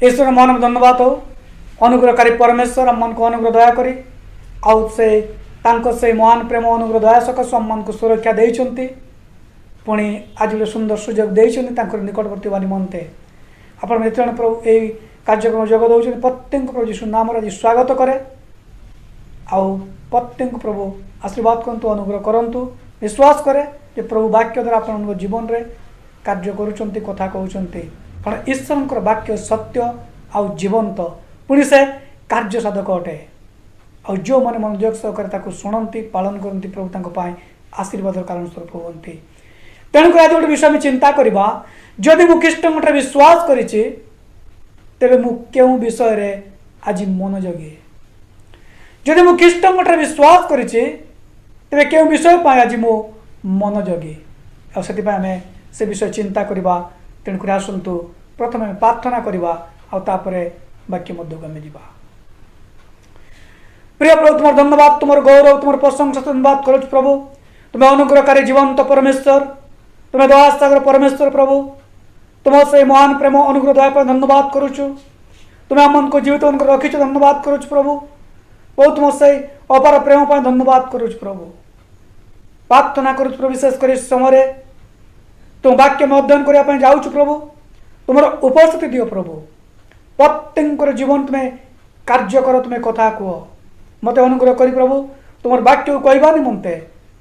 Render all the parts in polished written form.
ईश्वर महान में धन्यवाद हो अनुग्रहकारी परमेश्वर आम मन को अनुग्रह दया करी आउ से महान प्रेम अनुग्रह दया सकाशु आम मन को सुरक्षा देइछंती पुणी आज गोटे सुंदर सुजोग देइछंती निकटवर्ती निमंते आपण मित्रण प्रभु यही कार्यक्रम जोग दौरान प्रत्येक प्रभु यीशु नाम आज स्वागत करे आउ प्रत्येक प्रभु आशीर्वाद करतु अनुग्रह करतु विश्वास करे जे प्रभु वाक्य द्वारा आपण जीवन रे कार्य करूचंती कथा कहउचंती कारण ईश्वर वाक्य सत्य आउ जीवंत पुणी से कार्य साधक अटे आउ जो मैंने मनोयोग सहकार शुणती पालन करती प्रभु तांको आशीर्वाद कारण स्वरूप होती तेणुक आज गोटे विषय में चिंता करवा जदि मु ख्रीष्ट विश्वास करिछि तेरे मु केउ विषय रे आज मनोयोगी जदि मु ख्रीष्ट विश्वास करिछि तेरे केउ विषय पाए आज मु मनोयोगी आ सेति पाए हमें से विषय चिंता करवा तेणुक आसतु प्रथम प्रार्थना करवा आ तापरे वाक्य मध्य आम जा प्रिय प्रभु तुम धन्यवाद तुम गौरव तुम प्रशंसा धन्यवाद करुच प्रभु तुम्हें अनुग्रहकारी जीवंत परमेश्वर तुम्हें दयासागर परमेश्वर प्रभु तुम से महान प्रेम अनुग्रह दया धन्यवाद करुचु तुम्हें आम को जीवित रखीच धन्यवाद करुच प्रभु बहुत तुम से अपार प्रेम धन्यवाद करुच प्रभु प्रार्थना करुच प्रभु विशेष कर समय तुम वाक्य में अध्ययन करने जाऊँ प्रभु तुम उपस्थिति दियो प्रभु प्रत्येक जीवन तुम्हें कार्य कर तुम्हें कथा कह मत अनुग्रह कर प्रभु तुम वाक्य कहवा निमंते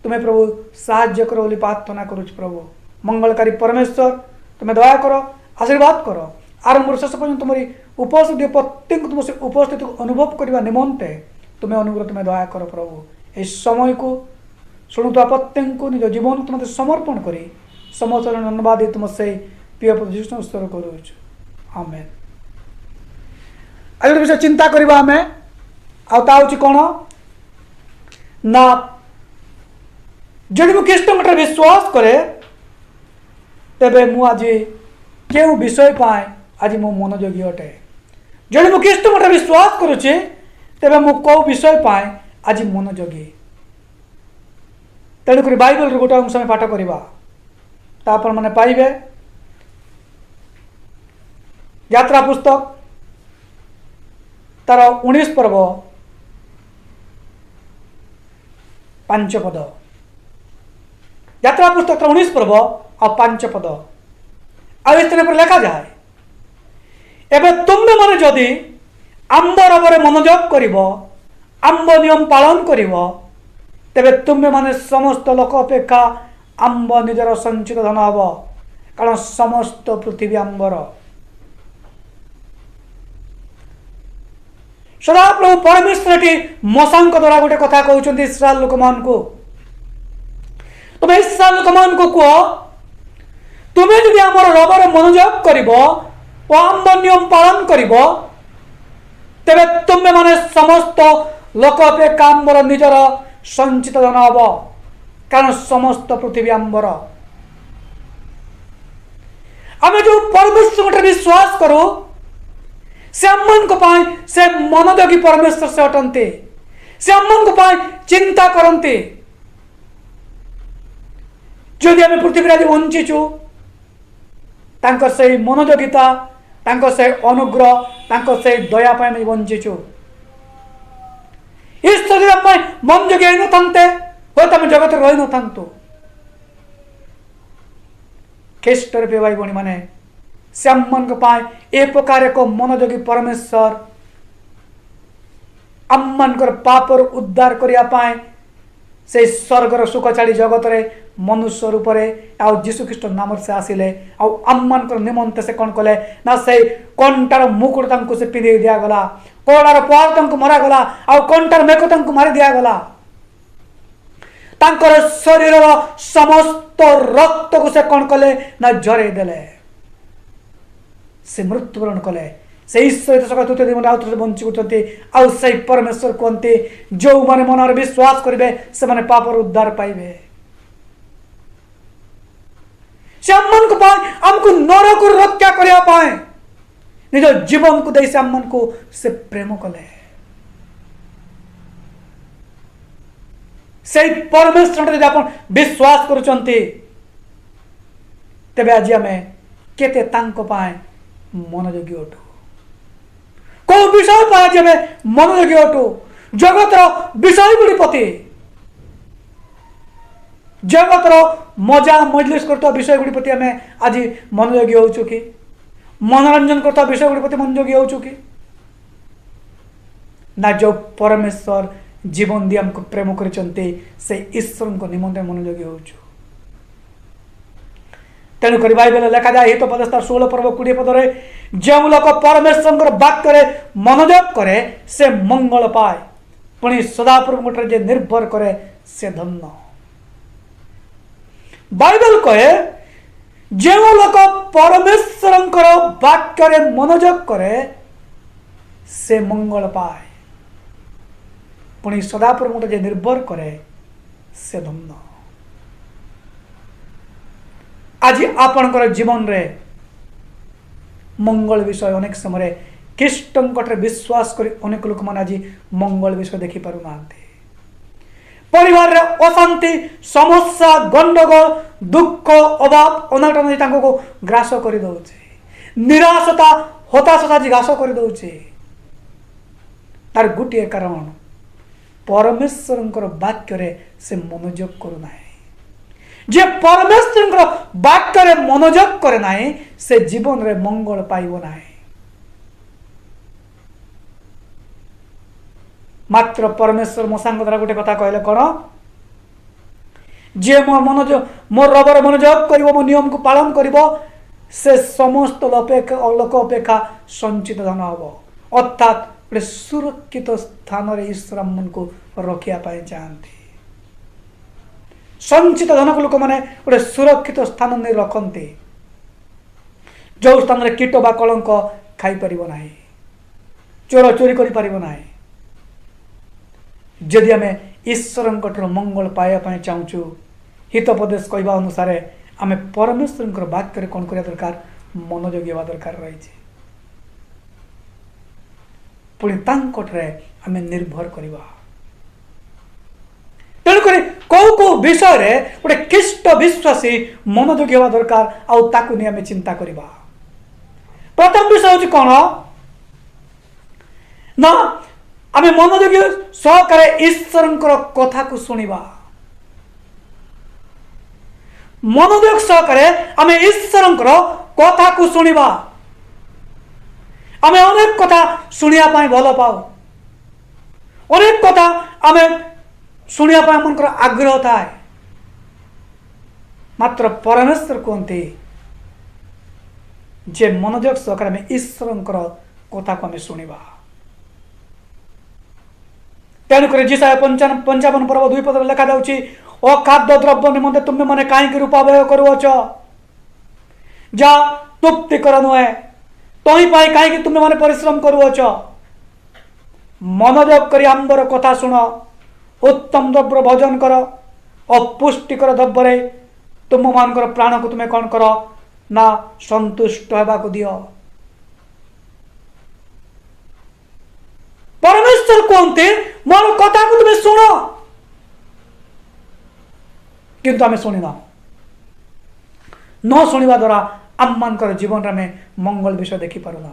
तुम्हें प्रभु साहाय्य कर बोली प्रार्थना करुच प्रभु मंगलकारी परमेश्वर तुम्हें दया कर आशीर्वाद कर आरंभ शेष पर्यटन तुम्हारी उपस्थिति प्रत्येक तुम से उपस्थिति को अनुभव करने निमंते तुम्हें अनुग्रह तुम्हें दया कर प्रभु इस समय को शुणुवा प्रत्येक को निज जीवन तुम समर्पण कर समस्त धन्यवाद तुम से प्रिय प्रभु स्वर करुच आमेन। आज विषय चिंता करवा आम आउची कौन ना जदि मु ख्रीष्ट विश्वास करे तेबे मु आज केउ विषय पाए आज मो मनोयोगी अटे जदि मु ख्रीष्ट विश्वास करुचे तेबे मु कौ विषय पाए आज मनोयोगी तेणुक बाइबल गोटे अंश में पाठ करवा तापर मैंने पाइबे यात्रा पुस्तक तार 19 पर्व 5 पद यात्रा पुस्तक तार 19 पर्व और 5 पद पर लिखा जाए एवं तुम्हें मैंने जदि आंब रवरे मनोयोग करिव आंब नियम पालन करिव तेबे तुम्हें माने समस्त लोक अपेक्षा आंब निजर संचित धन हम कारण समस्त पृथ्वी आंबर सदा प्रभु परमेश्वर मशांक द्वारा गोटे कथा कहते इस्राएल लोक मान को तुम्हें इस्राएल लोक मान को कह तुम्हें यदि आम रबर मनोयोग कर आंब नियम पालन कर तेरे तुम्हें माने समस्त लोक अपेक्षा आंबर निजर संचित धन हम कारण समस्त पृथ्वी आंबर आम जो परमेश्वर विश्वास करूँ से आमन को पाए से मनोयोगी परमेश्वर से अटंते से आमन को पाए चिंता करते जदि आम पृथ्वी आज वंचीचु तांकर से मनोयोगिता तांकर से अनुग्रह तांकर से दया पाए वंचीचु इस शरीर मनोयोगी आई नथांते होता आम जगत रही नथांतु ख्रीष्ट रूपी भाई भणी माने से आमन को पाए ए प्रकार एक मनोयोगी परमेश्वर आमन पापर उद्धार करने पाए से स्वर्गर सुख छाड़ी जगत रे मनुष्य रूप आउ जीशु ख्रीष्ट नाम से आसिले आमन निमंते से कौन कले ना से कंटार मुकुट तांको से पिंधे दिगला कोड़ार पार तांको मरागला आउ कंटार मेक तांको मारी दिगला तांकर शरीर समस्त रक्त को से कौन कले ना झरे देले से मृत्युवरण कले से ईश्वर सकाल तृतीय दिन आउ थे बंची उठते आउ से परमेश्वर कहते जो माने मन विश्वास करेंगे से माने पापर उद्धार पाइबे से आमन को पाए आमको नरक को रक्षा करने पाए निज जीवन को दे से आमन को से प्रेम कले से परमेश्वर यदि आप विश्वास करुचंती तेबे आज आम केते तांको पाए मनोयोगी अटू जो विषय पर आज आम मनोयोगी अटू जगतर विषय गुड़ी प्रति जगतर मजा मजलिस करता विषय गुड़ी प्रति आम आज मनोयोगी होचु कि मनोरंजन करता विषय गुड़ी प्रति मनोयोगी होचु कि ना जो परमेश्वर जीवन दी हमको प्रेम करचंते से ईश्वर को निमंत्रण मनोयोगी होचु तेणुक बाइबल लिखा जाए हितोपदेश 16 पर्व 20 पदरे जो लोक परमेश्वर वाक्य मनोयोग करे से मंगल पाए पुणी सदाप्रभु जे निर्भर करे से धन्य बाइबल कहे जो लोक परमेश्वर वाक्य मनोयोग करे से मंगल पाए पुणी सदाप्रभु जे निर्भर करे से धन्य आज आपणकर जीवन रे मंगल विषय अनेक समय ख्रीष्टंकटे विश्वास करी अनेक लोक मान आज मंगल विषय देखि पारु नांती परिवार रे अशांति समस्या गंडगोल दुख अभाव अनाटन तांको को ग्रास करि दउचे निराशता हताशता जी ग्रास करि दउचे तार गुटिए कारण परमेश्वरंकर वाक्य रे से मनोयोग करू नाही जे परमेश्वर वाक्य मनोयोग करे ना से जीवन रे मंगल पाइब ना मात्र परमेश्वर मो सांग द्वारा गोटे कथा कहले कौन जे मो मनोयोग मोर रबर मनोयोग करिवो मो नियम को पालन करिवो से समस्त लोक अपेक्षा संचित धन हबो अर्थात गोटे सुरक्षित स्थान रे ईश्वर मन को रखिया पाए चाहती संचित धन को लोक मैंने गोटे सुरक्षित स्थान नहीं रखते जो स्थान रे कीट बा कलंक खाई परिबो नाही चोर चोरी करि परिबो नाही जदि आम ईश्वर मंगल पाइबा चाहूँ हितोपदेश कहवा अनुसार आम परमेश्वर वाक्य कौन करने दरकार मनोयोगी हवा दरकार रही पुणी तांकटे आम निर्भर करवा तेणुक कौ कौ विषय रे गोटे ख्रीष्ट विश्वासी मनोयोगी हवा दरकार आउ ताकु नहीं आम चिंता करवा प्रथम विषय हूँ कौन ना आम मनोयोगी सहकारे ईश्वर कथा को शुणा मनोयोग सहकारे आम ईश्वर कथा को शुणा आम अनेक कथा शुणा भल पाओ अनेक कथा आम शुणा मनकर आग्रह थाए मात्र परमेश्वर कहते जे मनोयोग सहकारे आम ईश्वर कथा को आम शुणा तेणुक जिसाया 55 पर्व 2 पद लिखा जाउछि अखाद्य द्रव्य निमंते तुम्हें मैंने कहीं रूपावय करुच जा तृप्तिकर नुहे तही कहीं तुम्हें मैंने परिश्रम करुच मनोयोग कर आंबर कथा शुण उत्तम द्रव्य भोजन कर अपुष्टिकर द्रव्य तुम मान प्राण को तुम्हें कौन कर ना संतुष्ट होगा दियो परमेश्वर कहते मोर कथा को तुम्हें शुण किंतु आम शुणिना न शुणा द्वारा आम मान जीवन में मंगल विषय देखी पारुना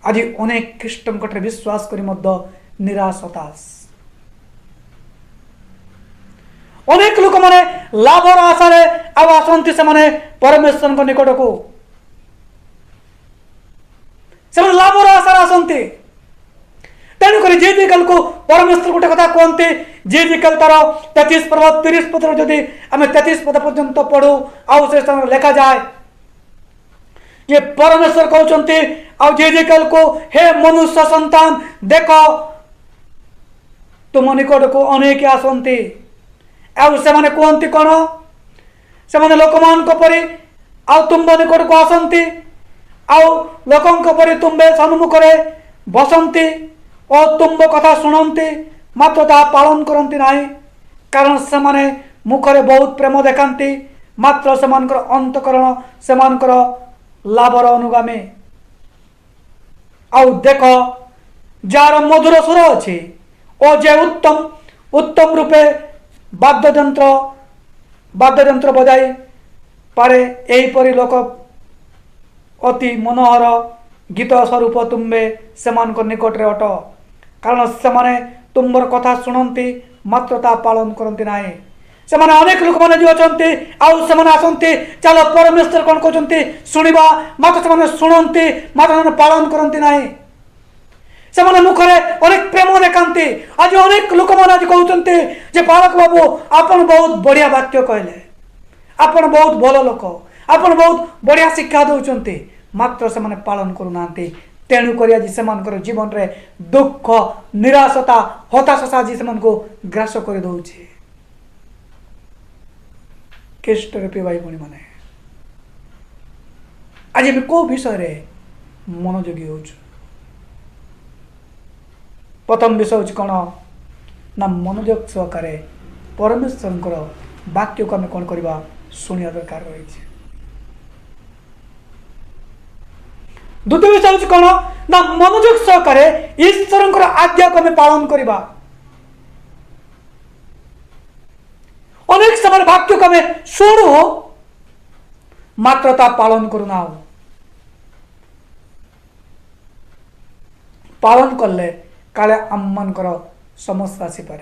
आज अनेक ख्रीष्टंकटे विश्वास करी मध्य निराश हताश अनेक लोक माने लाभर आशा आसती से परमेश्वर निकट को लाभर आशार आसती तेणुक जेजिकल को परमेश्वर गोटे कथा कहते जेजिकल तार 33 पर्व 30 पद जदि आम 33 पद पर्यंत पढ़ू आउ से लिखा जाए ये परमेश्वर कहते आउ जेजिकल को हे मनुष्य संतान देख तुम निकट को अनेक आसती आउ से कहती कौन से लोक मान परी आउ तुम निकट को आसती आउ लोकों परी तुम्बे सम्मुखरे बसंती और तुम कथा शुणती मात्र ता पालन करती ना कारण से माने मुखरे बहुत प्रेम देखाती मात्र से अंतकरण से लाभर अनुगामी आउ देख जार मधुर स्वर अच्छी और जे उत्तम उत्तम रूपे वाद्ययंत्र बजाई पारे यहीपरि लोक अति मनोहर गीत स्वरूप तुम्बे सेमान निकट रे अट, कारण से तुम्बर कथा शुणती मात्र ता पालन करती ना। से अनेक लोक मैंने जो अच्छा आसती चलो परमेश्वर कौन कहते शुणा मात्र से शुणती मात्र पालन करती ना। से मुखर अनेक प्रेम देखाती। आज अनेक लोक मैंने कहते पालक बाबू आपन बहुत बढ़िया वाक्य कहले, आपन बहुत भल लोक, आपन बहुत बढ़िया शिक्षा दौरान मात्र से पालन करूना। तेणुक आज से जीवन में दुख निराशता हताशा आज से ग्रास कर दौचे। केष्ट रूपी भाई भणी मैंने आज आम कौ विषय मनोयोगी हो। प्रथम विषय हूँ कौन ना मनोयोग सहकारे परमेश्वर वाक्य को आम कौन करवा शुणा दरकार रही। द्वितीय विषय हूँ कौन ना मनोयोग सहकारे ईश्वर आज्ञा को आम पालन करवा। अनेक समय वाक्य को आम शुणु मात्र ता पालन करूना। पालन कले काले आम मानकर समस्या आसीपे।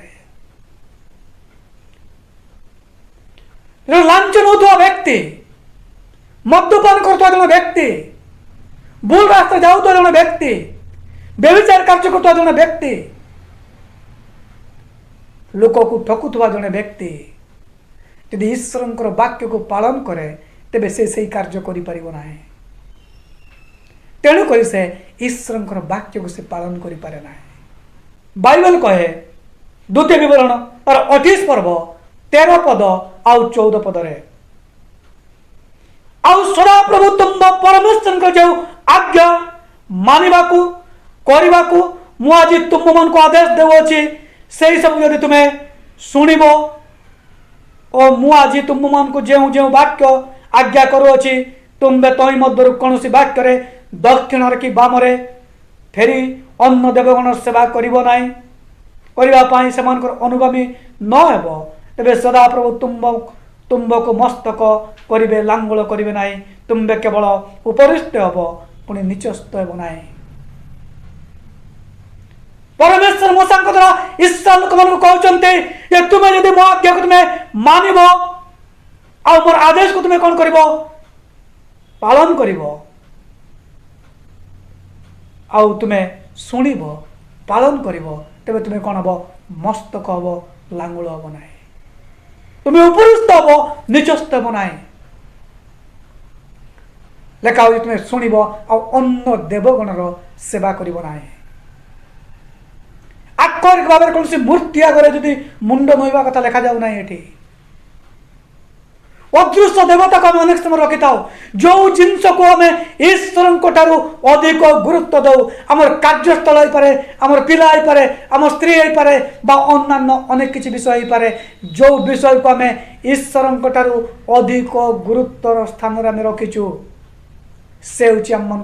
लांछन होता व्यक्ति, मद्यपान करता जन व्यक्ति, भूल रास्ता जाऊता जन व्यक्ति, व्यभिचार कार्य करता जन व्यक्ति, लोक को ठकुवा जन व्यक्ति यदि ईश्वर वाक्य को पालन करे तेबे से कार्य करें। तेणुक से ईश्वर वाक्य को से पालन करें ना। बाइबल कहे द्वितीय विवरण और 28 पर्व 13 पद आउ 14 पद रे आउ सदा प्रभु तुम परमेश्वर जो आज्ञा मानिबाकू करिबाकू मु आज तुम मन को आदेश देवोछि सेही सब यदि तुम्हें सुनिबो और मु आज तुम मन को जेउ जेउ वाक्य आज्ञा करूछि तुम्बे तई मध्य कौन वाक्य रे दक्षिण कि बाम रे फेरी अन्न देवगण सेवा करिबो नाही करिबा पाई सेमानकर अनुगामी न हेबो तेबे सदा प्रभु तुम्ब को मस्तक करिबे लांगुल करिबे नाही तुम्बे केवल उपरिष्ट हेबो पुनि निचस्थ हेबो नाही। परमेश्वर मूसाଙ୍କ द्वारा इस्राएल लोक कहते जे तुमे यदि मो आज्ञा को तुमे मानिबो आ मोर आदेश को तुमे कोन करिबो पालन करिबो आ तुमे शुणिबो पालन करिबो तेबे तुमे कोन हबो मस्तक हबो लांगुल हबो नाही तुमे उपरिस्थ हबो निचस्थ हबो नाही। लेखा हो तुमे शुणिबो आ अन्य देवगणर सेवा करिबो नाही। आक्षरिक भाव कौन सी मूर्ति आगे जदि मुंड नोइबा कथा लिखा जाऊ ना। ये अदृश्य देवता को अनेक समय रखी था जो जिनस को आम ईश्वर अधिक गुरुत्व दौ आमर कार्यस्थल हो पारे आमर पिला हो पारे आम स्त्री हो पारे अन्य अनेक किसी विषय हो पारे जो विषय को आम ईश्वर अधिक गुरुत्वर स्थान में रखीचु से हूँ आम मन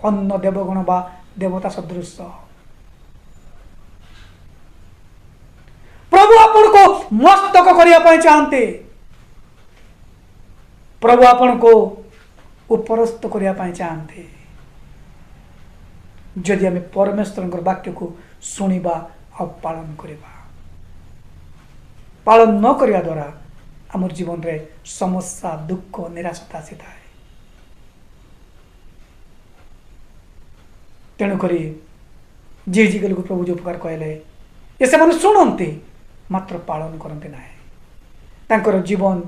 अन्य देवगण बा देवता सदृश। प्रभु आपण को मस्तक करने चाहते प्रभु आपण को उपरस्थ करने चाहते जदि आम परमेश्वर वाक्य को शुणा और पालन करवा। पालन न करने द्वारा आम जीवन रे समस्या दुख निराशता आसी था। तेणुक जी जी को प्रभु जो प्रकार कहले ये से शुणती मात्र पालन करते ना तांकर जीवन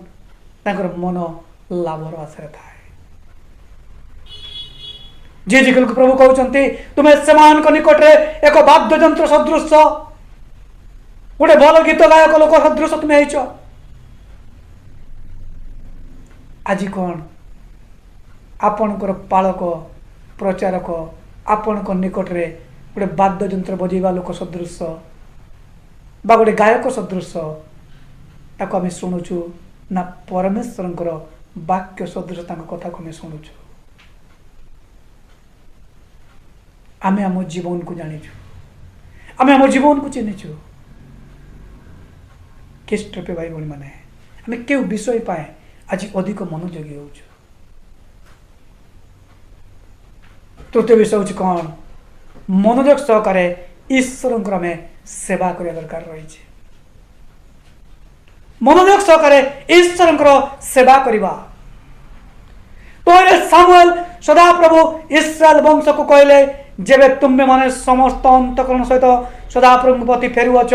तांकर मन लाभर आशा था। जी जी को प्रभु कहते तुम्हें सेमान निकट रे एक वाद्य यंत्र सदृश गोटे भल गीत गायक लोक सदृश तुम्हें हो। आज कौन आपणकर पालक प्रचारक आपण निकट रे गोटे वाद्य यंत्र बजेवा लोक सदृश बा गोटे गायक सदृश ताको आम शुणुचु ना परमेश्वर वाक्य सदृश कथा को आम शुणुचु। आम आम जीवन को जानीचु आम आम जीवन को चिन्हीचु। किष्ट पे भाई भाई मैंने आम क्यों विषय पाए आज अधिक मनोयोगी हो तृतीय विषय हूँ कौन मनोयोग सहकारे ईश्वर आम सेवा करने दरकार रही मनोयोग सहकारे ईश्वर सेवा करवा तो सामुएल सदा प्रभु इस्राएल वंश को कहले जेबे तुम्हें माने समस्त अंतकरण सहित सदा प्रभु प्रति फेरुअछ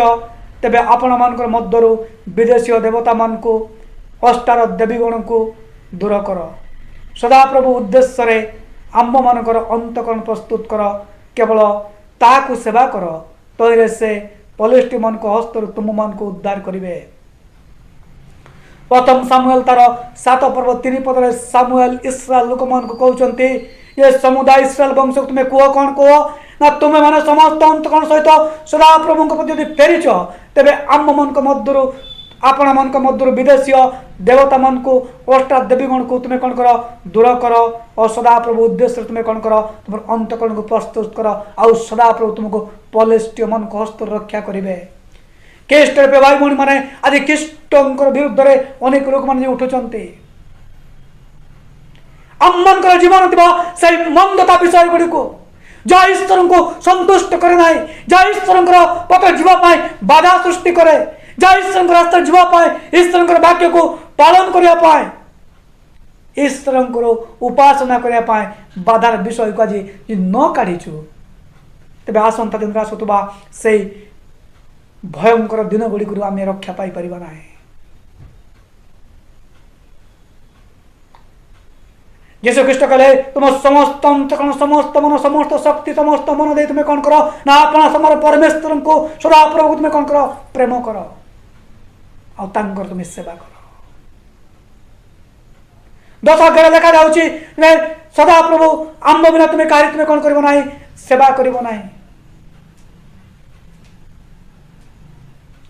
तेबे आपण मानकर मध्यरु विदेशी देवता मान को अष्टार देवीगण को दूर कर सदा प्रभु उद्देश्य रे आम्भ मानकर अंतकरण प्रस्तुत कर केवल ताकू सेवा कर तैरे से पलिष्टी मन को हस्तरु तुम मान को उद्धार करिवे। प्रथम सामुएल तार 7 पर्व 3 पदरे सामुएल इस्राएल लोक मान को कहउचंती ये समुदाय इस्राएल वंश तुम्हें कुह कौन कुह ना तुम्हें माने समस्त अंतकरण सहित सदा प्रभु प्रति यदि फेरीच तेबे आम मन मध्यरु आपण मन मध्यरु विदेशी देवता मन को अष्टा देवीगण को तुम्हें कौन कर दूर कर और सदा प्रभु उद्देश्य तुम्हें कौन कर तुम अंतकरण को प्रस्तुत कर आउ सदा प्रभु तुमको पलिष्टी मन को हस्त रक्षा करेंगे। ख्रीष्ट भाई भौणी मैंने आज ख्रीष्ट विरुद्ध में अनेक लोक मैंने उठुंट आम मन जीवन से मंदता विषय गुड़ी को जहाँ ईश्वर को संतुष्ट करे ना जहाँ ईश्वर पथ जीवाई बाधा सृष्टि करे जहाँ ईश्वर रास्ता जीवाई ईश्वर वाक्य को पालन करने ईश्वर उपासना करने बाधार विषय को आज न काढ़ीचु तेज आसंता दिन आसुवा से भयंकर दिन गुड़ी आम रक्षा पाई परिबा ना। यीशु ख्रीष्ट कहले तुम समस्त अंतकरण समस्त मन समस्त शक्ति समस्त मन दे तुम्हें कौन करो ना अपना समर परमेश्वर को सदा प्रभु तुम्हें कौन करो प्रेम करो और तांकर तुम्हें सेवा करो। 10 अध्याय लिखा जाउची सदा प्रभु आम बिना तुम्हें कार्य तुम्हें कौन करिबो नाही सेवा करिबो नाही।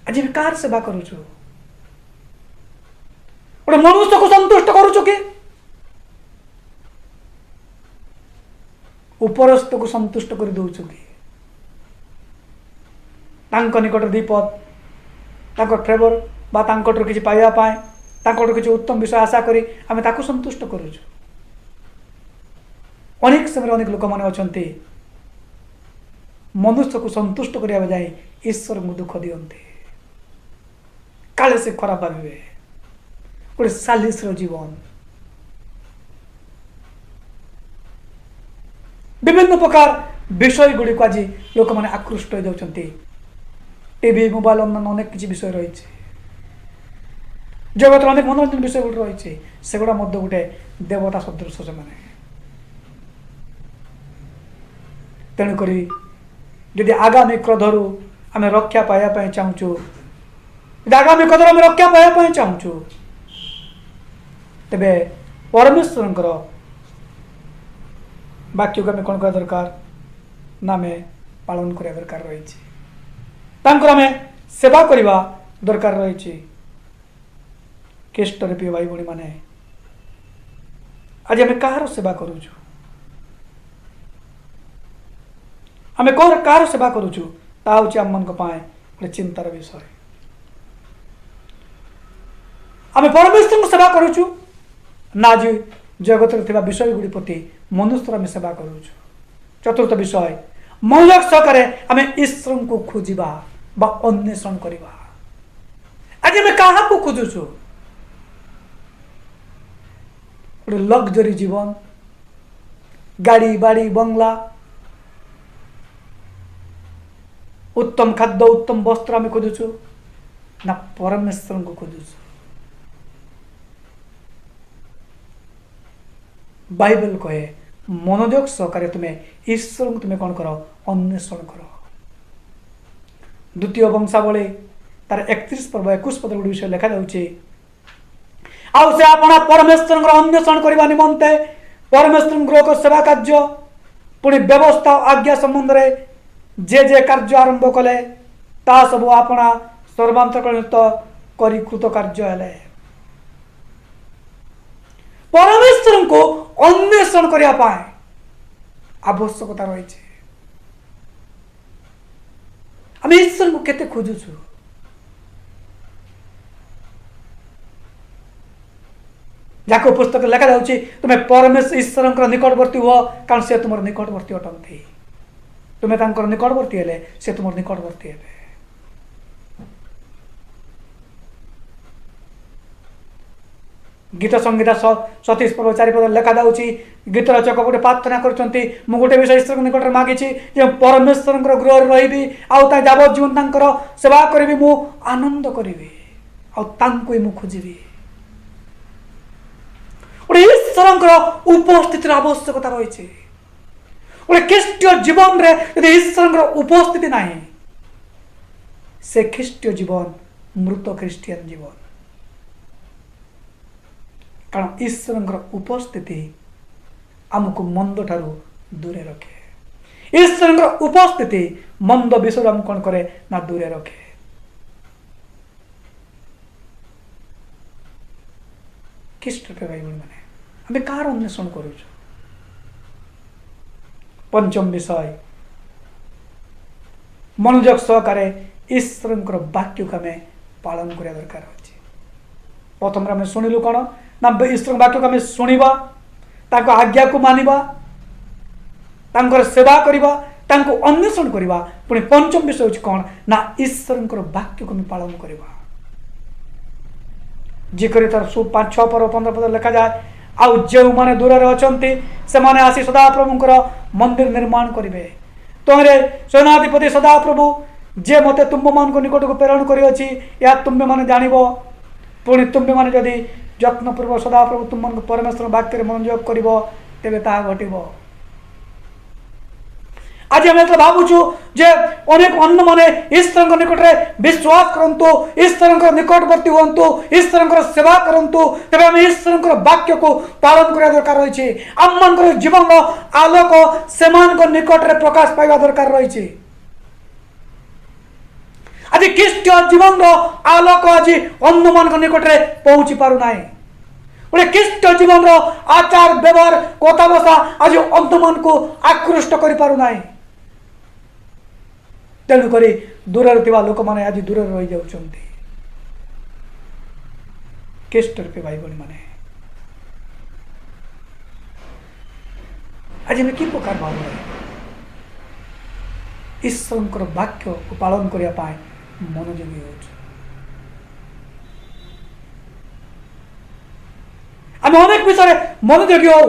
आज कार सेवा करूछु गोटे मनुष्य को संतुष्ट करूछु कि उपरस्थ को संतुष्ट कर दौचु कि निकट दीपद फेवर किसी पाइबा किसी उत्तम विषय आशा करी आम ताकू संतुष्ट करुचु। अनेक समय अनेक लोक मैंने अच्छा मनुष्य को संतुष्ट करने जाए ईश्वर को दुख दियंते काले से खराब भावे गोटे सालिस जीवन विभिन्न प्रकार विषय गुड़ी को आज लोक मैंने आकृष्ट हो जाती टीवी मोबाइल अनेक किसी विषय रही जगत अनेक मनोरंजन विषय गुड़ रही से गुड़ा गोटे देवता सदृश से मैंने तेणुक जदि आगामी क्रोधरु आम रक्षा पाइबा चाहूँ आगामी क्रोधर आम रक्षा पाइबा चाहूँ तेबे परमेश्वर वाक्य को आम कौन करा दरकार ना आम पालन करा दरकार रही आम सेवा करवा दरकार रही। ख्रीष्ट प्रिय भाई भौणी माने आज आम कहार सेवा करूछु आम कहार सेवा करूछु ता होछि आम मन गोटे चिंतार विषय। आम परमेश्वर को सेवा करूछु ना आज जगत विषय गुड़ी प्रति मनुष्य आम सेवा करूछु। चतुर्थ विषय मनोयोग सहकारे आम ईश्वर को खोजा बा अन्वेषण करवा। आज आम क्या खोजुछु गोटे लग्जरी जीवन गाड़ी बाड़ी बंगला उत्तम खाद्य उत्तम वस्त्र आम खोजुछु ना परमेश्वर को खोजुछु। बाइबल कहे मनोयोग सहकारे तुम्हें ईश्वर को तुम्हें कौन कर अन्वेषण कर। द्वितीय वंशावली तार 31 पर्व 21 पद गुड़ विषय लिखा जाउछि आउ से अपना परमेश्वर अन्वेषण करने निमंते परमेश्वर सेवा कार्य पुणी व्यवस्था आज्ञा संबंध में जे कार्य आरंभ कले ता सब अपना सर्वांतकरणित करी कृत कार्य हेले। परमेश्वर को अन्वेषण करने आवश्यकता रही आम ईश्वर को केते खोजुछु। ଯାକ ପୁସ୍ତକ ଲେଖା ଯାଉଛି ତୁମେ ପରମେଶ୍ୱର ଈଶ୍ୱରଙ୍କର ନିକଟବର୍ତ୍ତୀ ହୁଅ, କାରଣ ସେ ତୁମର ନିକଟବର୍ତ୍ତୀ ଅଟନ୍ତି। ତୁମେ ତାଙ୍କର ନିକଟବର୍ତ୍ତୀ ହେଲେ ସେ ତୁମର ନିକଟବର୍ତ୍ତୀ ହେବେ। गीत संहिता 37 पर्व 4 पद लेखा जाऊँगी गीत रचक गोटे प्रार्थना करुँच मु गोटे विषय ईश्वर निकट में मागी परमेश्वर गृह रही आवन सेवा करी मु आनंद करी मु खोजी गोटे ईश्वर उपस्थिति आवश्यकता रही गोटे ख्रीष्टीय जीवन में ईश्वर उपस्थिति ना से ख्रीष्टीय जीवन मृत ख्रीष्टियन जीवन कारण ईश्वर उपस्थिति आमको मंद ठारू दूरे रखे। ईश्वर उपस्थिति मंद विषय आम कौन करे ना दूरे रखे। ख्रीष्ट भाई मैंने आम कार अन्वेषण करूँ। पंचम विषय मनोयोग सहकारे ईश्वर वाक्य को आम पालन करने दरकार अच्छे। प्रथम आम शुणिलु कौन ना ईश्वर वाक्य को आम शुणा आज्ञा को मानिबा तांकर सेवा करवा अन्वेषण करवा पुणी पंचम विषय हूँ कौन ना ईश्वर वाक्य को आम पालन करवा जी कर तार 5-6 पर्व 15 पद लिखा जाए आउ जो मैंने दूर अच्छा से मैंने आसी सदाप्रभुंकर मंदिर निर्माण करेंगे तुम्हें सेनाधिपति सदाप्रभु जे मत तुम मान निकट को प्रेरण कर तुम्हें मैंने जान पुणी तुम्हें मैंने जदि यत्नपूर्वक सदाप्रभु तुम परमेश्वर वाक्य मनोयोग कर तेरे घटव। आज आम तो भावुँ जे अनेक अन्न माने ईश्वर निकट में विश्वास करंतु ईश्वर निकटवर्ती हूँ ईश्वर सेवा करंतु तेरे आम ईश्वर वाक्य को पालन करने दरकार रही आम मान जीवन आलोक से निकट में प्रकाश पाइबा दरकार रही। आज ख्रीष्ट जीवन आलोक आज अन्न मान निकट में पहुँची पार ना गोटे ख्रीष्ट जीवन आचार व्यवहार कथा भाषा आज अन्न मान को आकृष्ट कर पार ना तेणुक दूर लोक मैंने आज दूर रही जाऊँच। ख्रीष्ट रूपी भाई भाई मैंने आज हमें कि प्रकार भाव ईश्वर वाक्य को पालन करने मनोयोगी हो आम अनेक विषय मनोयोगी हो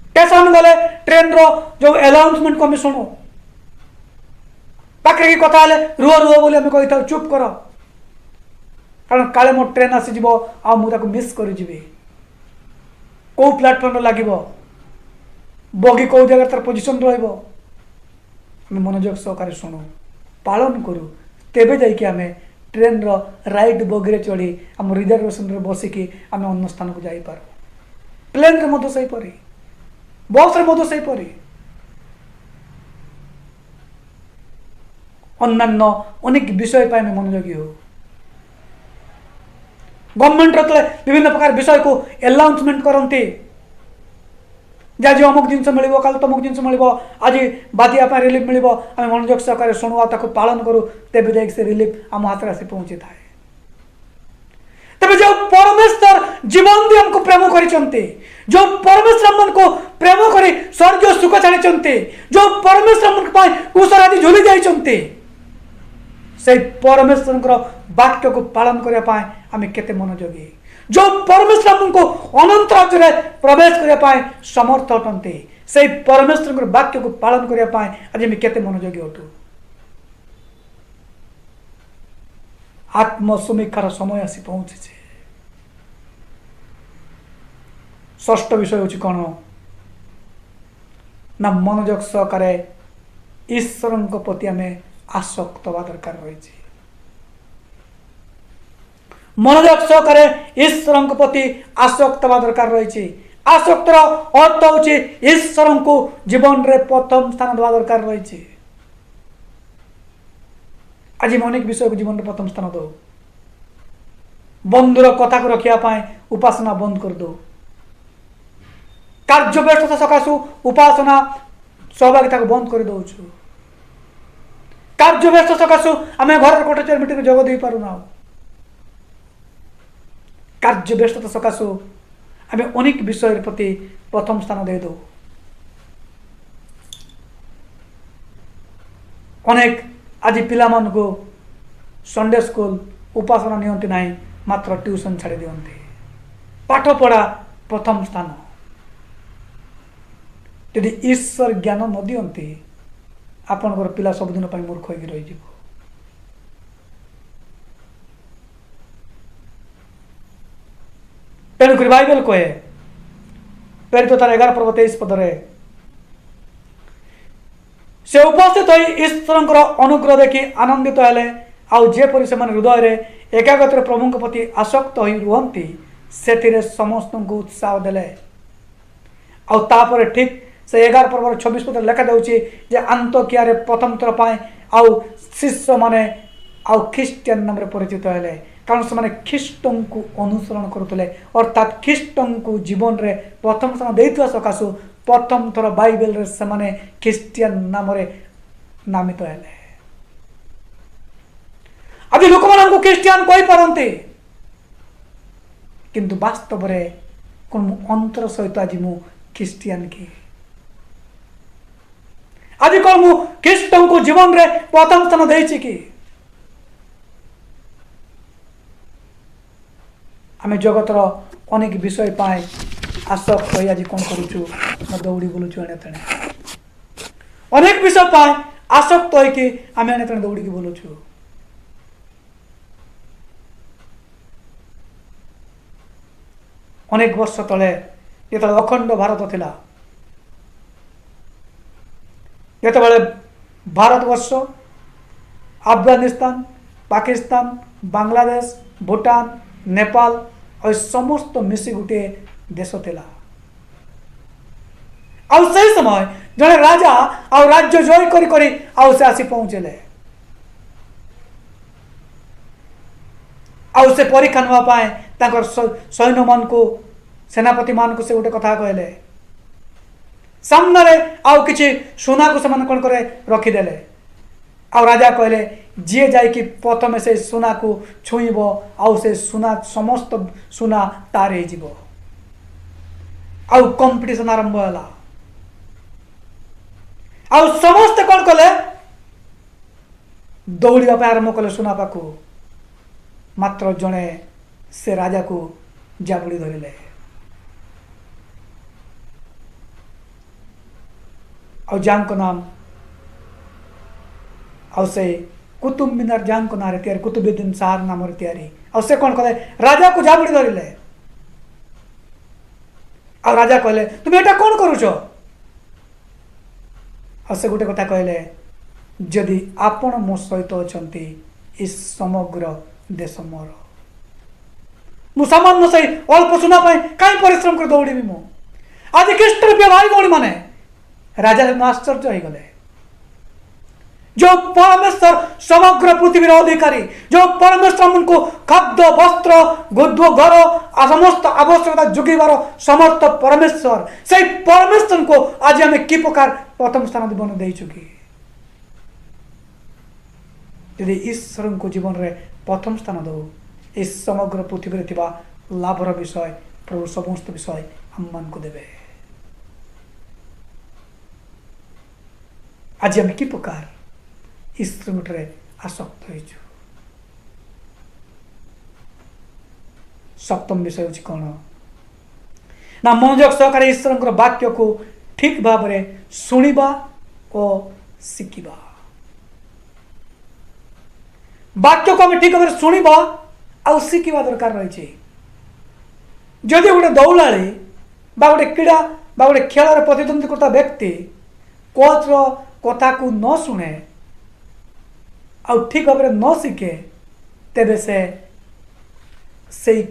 स्टेशन गले ट्रेन जो अनाउंसमेंट को आम शुणु पाखे की कथा रुह रुह बोली आम कही चुप कर कारण काले मो ट्रेन आसीज आ मुझे मिस कर कौ प्लाटफर्म लगे बगी कौ जगह तार पोजिशन रही मनोयोग सहकारे शुणु पालन करूँ तेबे जाइए आम ट्रेन राइट बगी चढ़ी आम रिजर्वेशन बसिकी आम अन्य स्थान को जापर प्लेन रे सहीपरी बस रे सहीपरी अन्य अनेक विषय पर आम मनोयोगी हो गवर्नमेंट विभिन्न प्रकार विषय को अनाउंसमेंट करते आज अमुक जिनस मिल कल तमुक जिनस मिल आज बातिया रिलीफ मिल आम मनोयोग सहकारे शुणु पालन करूँ तेज जा से रिलीफ आम हाथ आसी पहुँची थाए। तेज जो परमेश्वर जीवन भी हमको प्रेम कर जो परमेश्वर मन को प्रेम कर स्वर्ग सुख छाड़ी जो परमेश्वर मन कुशल आदि झुली जाइए से परमेश्वर वाक्य को पालन करने आम केते मनोयोगी जो परमेश्वर हमको अनंत राज्य प्रवेश करने समर्थ अटंती से परमेश्वर वाक्य को पालन करने आज आम केते मनोयोगी अटू। आत्मसमीक्षार समय आसी पहुँची षष्ठ विषय हूँ कौन ना मनोयोग सहकारे ईश्वर प्रति आम आसक्त हवा दरकार रही मनोयोग सहकारे ईश्वर प्रति आसक्त हवा दरकार रही आसक्तर अर्थ हूँ ईश्वर को जीवन रे प्रथम स्थान देवा दरकार रही। आज अनेक विषय को जीवन में प्रथम स्थान दो बंधुर कथा को रखा उपासना बंद कर दो कार्य व्यस्तता सकाशु उपासना सहभागिता को बंद कर दौ कार्य व्यस्त सकाशु आम घर कोटे मीटिंग जोग दे पारूना कार्य व्यस्तता सकाशु आम अनेक विषय प्रति प्रथम स्थान दे दो। अनेक आज पिला को संडे स्कूल उपासना नियंती नहीं, मात्र ट्यूशन छाड़ी दियंती। पाठ पढ़ा प्रथम स्थान। यदि ईश्वर ज्ञान न दियंती आपनकर पिला सबुदिन मूर्ख होगी रही। तेणुक बाइबल कहे प्रेरित तार 11 पर्व 23 पदरे से उपस्थित हो ईश्वर अनुग्रह देखि आनंदित हेले आउ जेपरि से हृदय में एकाग्र प्रभु प्रति आसक्त हो रुहंती से समस्त को उत्साह देले। आउे ठीक से 11 पर्व 26 पद लेखा देउची जे अंतोकिया रे प्रथम थर पाए आउ शिष्य माने आउ ख्रिस्टियन नाम रे परिचित हेले, कारण से ख्रीष्ट को अनुसरण करुले अर्थात ख्रीष्ट को जीवन रे प्रथम स्थान देइथवा सकाशु प्रथम थर बाइबल रे से माने ख्रिस्टियन नाम रे नामित हेले। आज लोक मान को ख्रिस्टियन कहि पारंते, किंतु वास्तव रे कोन अंतर सहित आज मु ख्रिस्टियन की आज कौन मु ख्रीष्ट को जीवन रे प्रथम स्थान देइछि कि आम जगतर अनेक विषय पाए आसक्त हो आज कौन करूचु न दौड़ी बोलुचु एने तेने अनेक विषय पाए आसक्त हो कि आम एने तेने दौड़ी बोलुचु। अनेक वर्ष तले जो अखंड भारत थिला, जिते भारत वर्ष अफगानिस्तान पाकिस्तान बांग्लादेश भूटान नेपाल और समस्त मिसी गोटे देश थिला। आउ से समय जड़े राजा आउ राज्य जय करी करी आउ से आसी पहुंचले। आउ से परीक्षा नवा पाए ताकर सैन्य मान को सेनापति मान को से गोटे कथा कहले सामने आउ किछि सोना को से कौन करे रखीदेले। आउ राजा कहले जी जाकि प्रथम से सोना को छुईब आउ से सोना समस्त सोना तार हो। आउ कंपटीशन आरंभ होला। आउ समस्त कौन कले दौड़ा आरंभ कले सोना पाखु, मात्र जड़े से राजा को जाबुड़ी धरिले। जांको नाम आउ से कुतुब मीनार जांको नारे तैयारी कुतुबुद्दीन शाह नाम तैयारी और से कौन कहले राजा को जाबुड़ी धरिले। आ राजा कहले तुम एटा कौन करूछ? और से गोटे कथा कहले जदि आपण मो सहित अछंती इस समग्र देश मोर मु सामान्य से अल्प सुना पाए कहीं परिश्रम कर दौड़ी मु आज ख्रीष्ट भाई भौणी माने राजा आश्चर्य हो गले। जो परमेश्वर समग्र पृथ्वी अधिकारी, जो परमेश्वर उनको खाद्य वस्त्र गुद्व घर समस्त आवश्यकता जोगाइबार समर्थ परमेश्वर, से परमेश्वर को आज आम कि प्रकार प्रथम स्थान जीवन देचु कि यदि ईश्वर को जीवन रे प्रथम स्थान दो इस समग्र पृथ्वी थिबा लाभर विषय प्रभु समस्त विषय हम मान को देवे। आज आम कि प्रकार ईश्वर आसक्त हो। सप्तम विषय हूँ कौन ना मनोयोग सहकार ईश्वर वाक्य को ठीक भाव में शुणा और शिखा। वाक्य को आम ठीक भाव में शुणा आ शिखा दरकार रही। जदि गोटे दौड़ाड़ी गोटे क्रीड़ा गोटे खेल प्रतिद्वंदी करता व्यक्ति कोच कथा को न शुणे आ ठीक भाव में न शिखे तेबे से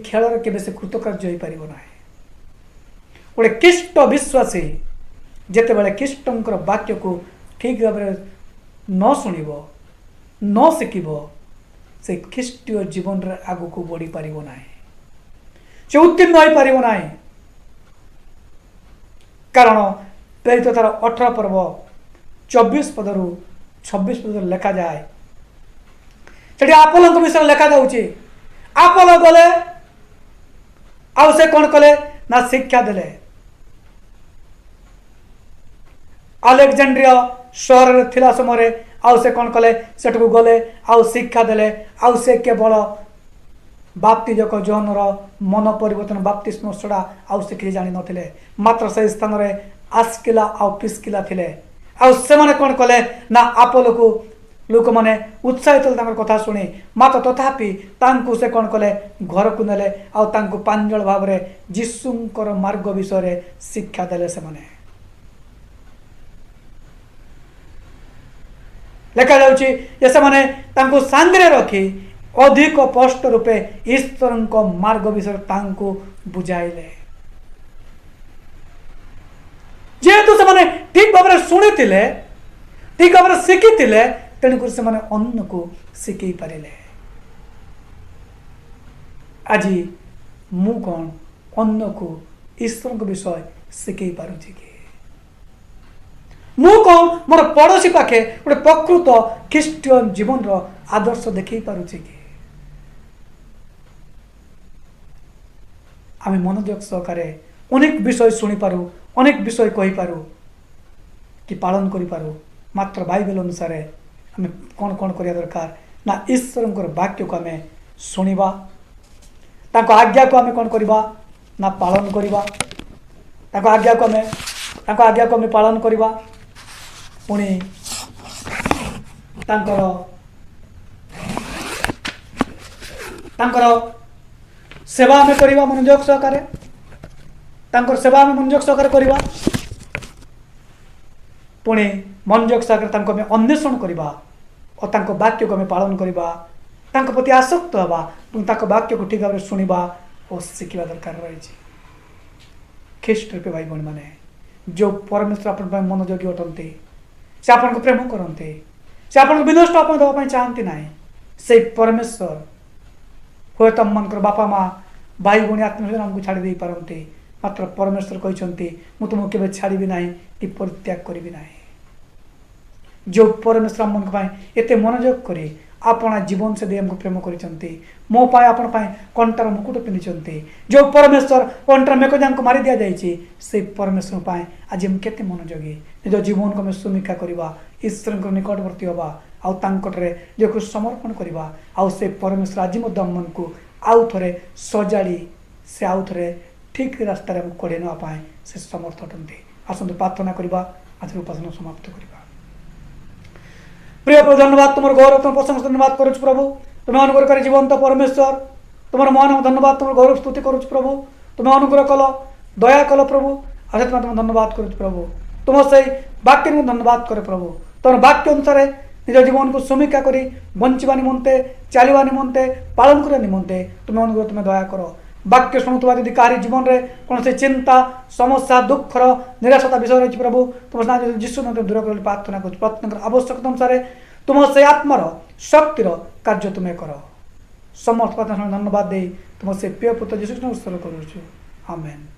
खेल के कृतकार्य हो पार ना। गोटे ख्रीष्ट विश्वासी जिते बड़े ख्रीष्टर वाक्य को ठीक भाव में न शुणव न शिखब से ख्रीष्टीय जीवन रे आगु को बढ़ी पार ना, से उत्तीर्ण हो पार ना। कारण प्रेरित तार 18 पर्व 24 पदरु 26 पद लेखा जाए से आपोलो विषय लेखा जाऊँगी। आपोलो गले आउ से कौन कले ना शिक्षा देले। अलेक्जेंड्रिया सहर थिला समय आउ से कौन कले सेठू गले आउ शिक्षा देले आउ से केवल बाप्तिजक जोहनर मन परिवर्तन बाप्तिस्म छड़ा आउ से किसी जानी नथिले मात्र से स्थान रे आस्किला आउ पिस्किला थिले आउ से माने कौन कले ना आपोलो को लोक माने उत्साहित तांकर कथा सुनी मात्र तथापि तांकु से कौन कले घर को नेले आउ तांकु पांजल भाव रे जीसुंकर मार्ग विषय रे शिक्षा देले से माने लेखा जाउची ये से माने तांकु सांगरे रखी अधिक स्पष्ट रूपे ईश्वर मार्ग विषय तांकु बुझाइले जेहेतु से माने ठीक भाव शुणी ठीक भाव शिखी तेणुक से माने अन्य को शिखई पारे आज मु कौन अन्य को ईश्वर विषय शिखई पारुछि कि मु कौन मोर पड़ोशी पाखे गोटे प्रकृत ख्रीष्टियन जीवन रो आदर्श देखई पारुछि कि आम मनोयोग सहकारे अनेक विषय शुणी पारू अनेक विषय कही पारू कि पालन करि पारू मात्र बाइबल अनुसार आम कौन कौन करिया दरकार ना ईश्वर वाक्य को आम शुणा ताको आज्ञा को आम कौन करवा ना पालन करवा ताको आज्ञा को आम पालन करवा पुणी तांकर सेवा आम करवा मनोयोग सहकारे तांकर सेवा आम मनोयोग सहकारे करवा पुणी मनोयोग सहकारे तांको आम अन्वेषण करवा और तांको वाक्य को आम पालन करवा तांको प्रति आसक्त हवा तांको वाक्य को ठीक भाव शुणा और शिखा दरकार रही ख्रीष्ट रूपे भाई भणी मैंने जो परमेश्वर अपन मनोयोगी अटंती से आपन को प्रेम करते से आपन को विनष्ट अपन देवाई चाहती ना से परमेश्वर हूँ तुम मन बापा माँ भाई भौणी आत्मीय आमको छाड़ी दे पारते मात्र परमेश्वर कहते मुझे तुमको केवे छाड़ी ना कि परित्याग करी ना जो परमेश्वर आम मन एत मनोयोग कर अपना जीवन से दे हमको प्रेम करते मो पाए आपण पाए कंटार मुकुट पिंधि जो परमेश्वर कंटार मेकजान को मारी दि जाए से परमेश्वर पाए आज हम केते मनोयोगी निज जीवन को समीक्षा करवा ईश्वर निकटवर्ती हवा आउे जो कुछ समर्पण करवा आउ से परमेश्वर आज मन को आउ थे सजाड़ी से आउ थे ठीक रास्तार कड़े नापी से समर्थ अटंती आसतु प्रार्थना करवा आज उपासना समाप्त करवा। प्रिय प्रभु धन्यवाद तुम गौरव तुम प्रशंसा धन्यवाद करुच प्रभु तुम्हें अनुग्रह कर जीवंत परमेश्वर तुम महान धन्यवाद तुम गौरव स्तुति करुच प्रभु तुम्हें अनुग्रह कल दया कल प्रभु आज तुम धन्यवाद करुच प्रभु तुम से वाक्य को धन्यवाद करे प्रभु तुम वाक्य अनुसार निज जीवन को समीक्षा कर बंचा निमंते चलवा निमंते पालन करने निमंते तुम्हें अनुग्रह तुम्हें दया कर वाक्य शुणुवा यदि कहार जीवन में कौन से चिंता समस्या दुखर निराशता विषय रही प्रभु तुम जीशु दूर कर प्रार्थना कर प्रत्येक आवश्यकता अनुसार तुम से आत्मार शक्तिर कार्य तुम्हें कर समस्त प्रार्थना धन्यवाद दे तुम से प्रिय पुत्र जीशु उत्सर्ग करुछु आमेन।